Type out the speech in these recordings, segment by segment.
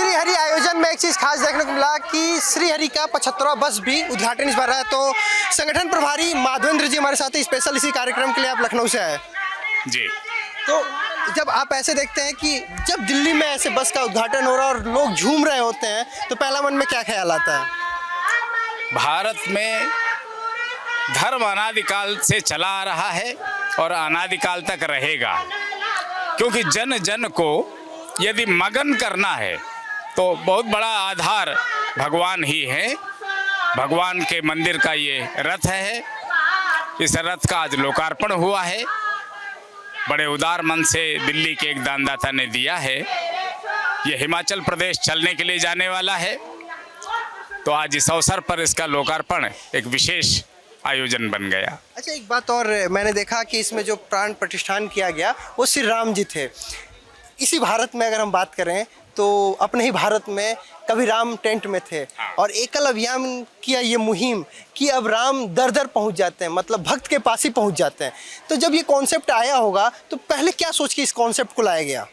श्री हरि आयोजन में एक चीज खास देखने को मिला कि श्री हरि का 75वां बस भी उद्घाटन इस बार रहा है। तो संगठन प्रभारी माधवेंद्र जी हमारे साथ हैं, स्पेशल इसी कार्यक्रम के लिए आप लखनऊ से आए जी। तो जब आप ऐसे देखते हैं कि जब दिल्ली में ऐसे बस का उद्घाटन हो रहा है और लोग झूम रहे होते हैं, तो पहला मन में क्या ख्याल आता है? भारत में धर्म अनादिकाल से चला आ रहा है और अनादिकाल तक रहेगा, क्योंकि जन जन को यदि मगन करना है तो बहुत बड़ा आधार भगवान ही है। भगवान के मंदिर का ये रथ है। इस रथ का आज लोकार्पण हुआ है। बड़े उदार मन से दिल्ली के एक दानदाता ने दिया है। ये हिमाचल प्रदेश चलने के लिए जाने वाला है। तो आज इस अवसर पर इसका लोकार्पण एक विशेष आयोजन बन गया। अच्छा, एक बात और मैंने देखा कि इसमें जो प्राण प्रतिष्ठान किया गया वो श्री राम जी थे। इसी भारत में अगर हम बात करें तो अपने ही भारत में कभी राम टेंट में थे और एकल अभियान किया ये मुहिम कि अब राम दर दर पहुंच जाते हैं, मतलब भक्त के पास ही पहुंच जाते हैं। तो जब ये कॉन्सेप्ट आया होगा तो पहले क्या सोच के इस कॉन्सेप्ट को लाया गया?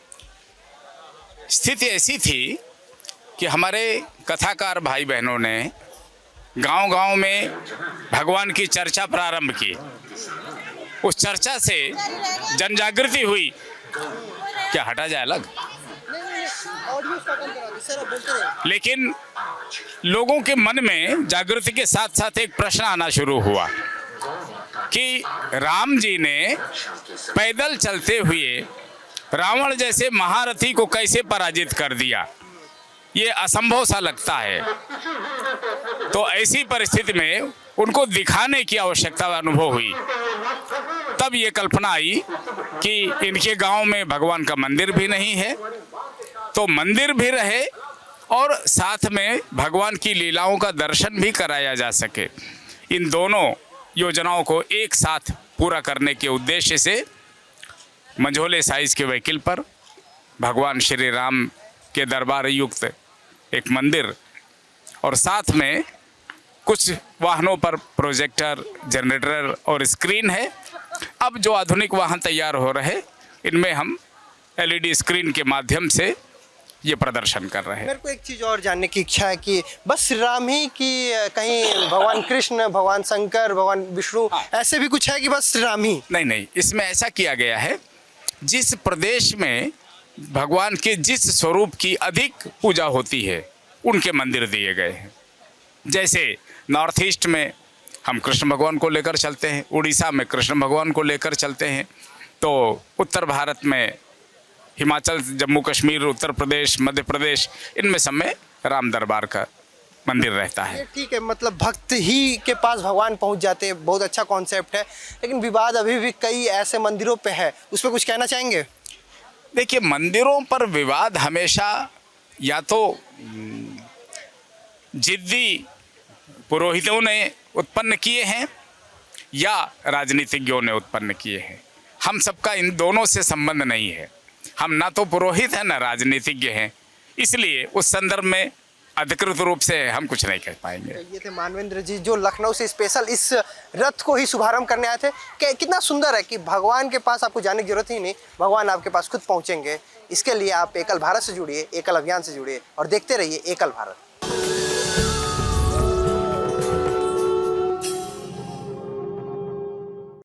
स्थिति ऐसी थी कि हमारे कथाकार भाई बहनों ने गांव-गांव में भगवान की चर्चा प्रारंभ की। उस चर्चा से जन जागृति हुई। क्या हटा जाए अलग? लेकिन लोगों के मन में जागृति के साथ साथ एक प्रश्न आना शुरू हुआ कि राम जी ने पैदल चलते हुए रावण जैसे महारथी को कैसे पराजित कर दिया। ये असंभव सा लगता है। तो ऐसी परिस्थिति में उनको दिखाने की आवश्यकता अनुभव हुई। तब ये कल्पना आई कि इनके गांव में भगवान का मंदिर भी नहीं है, तो मंदिर भी रहे और साथ में भगवान की लीलाओं का दर्शन भी कराया जा सके। इन दोनों योजनाओं को एक साथ पूरा करने के उद्देश्य से मंझोले साइज के व्हीकल पर भगवान श्री राम के दरबार युक्त एक मंदिर और साथ में कुछ वाहनों पर प्रोजेक्टर, जनरेटर और स्क्रीन है। अब जो आधुनिक वाहन तैयार हो रहे, इनमें हम LED स्क्रीन के माध्यम से ये प्रदर्शन कर रहे हैं। मेरे को एक चीज़ और जानने की इच्छा है कि बस श्री राम ही कि कहीं भगवान कृष्ण, भगवान शंकर, भगवान विष्णु ऐसे भी कुछ है कि बस श्री राम ही? नहीं, इसमें ऐसा किया गया है, जिस प्रदेश में भगवान के जिस स्वरूप की अधिक पूजा होती है उनके मंदिर दिए गए हैं। जैसे नॉर्थ ईस्ट में हम कृष्ण भगवान को लेकर चलते हैं, उड़ीसा में कृष्ण भगवान को लेकर चलते हैं, तो उत्तर भारत में हिमाचल, जम्मू कश्मीर, उत्तर प्रदेश, मध्य प्रदेश, इनमें सब में राम दरबार का मंदिर रहता है। ठीक है, मतलब भक्त ही के पास भगवान पहुंच जाते हैं, बहुत अच्छा कॉन्सेप्ट है। लेकिन विवाद अभी भी कई ऐसे मंदिरों पे है, उस पर कुछ कहना चाहेंगे? देखिए, मंदिरों पर विवाद हमेशा या तो जिद्दी पुरोहितों ने उत्पन्न किए हैं या राजनीतिज्ञों ने उत्पन्न किए हैं। हम सबका इन दोनों से संबंध नहीं है। हम ना तो पुरोहित हैं ना राजनीतिज्ञ हैं, इसलिए उस संदर्भ में अधिकृत रूप से हम कुछ नहीं कह पाएंगे। ये थे मानवेंद्र जी जो लखनऊ से स्पेशल इस रथ को ही शुभारंभ करने आए थे। कितना सुंदर है कि भगवान के पास आपको जाने की जरूरत ही नहीं, भगवान आपके पास खुद पहुंचेंगे। इसके लिए आप एकल भारत से जुड़िए, एकल अभियान से जुड़िए और देखते रहिए एकल भारत।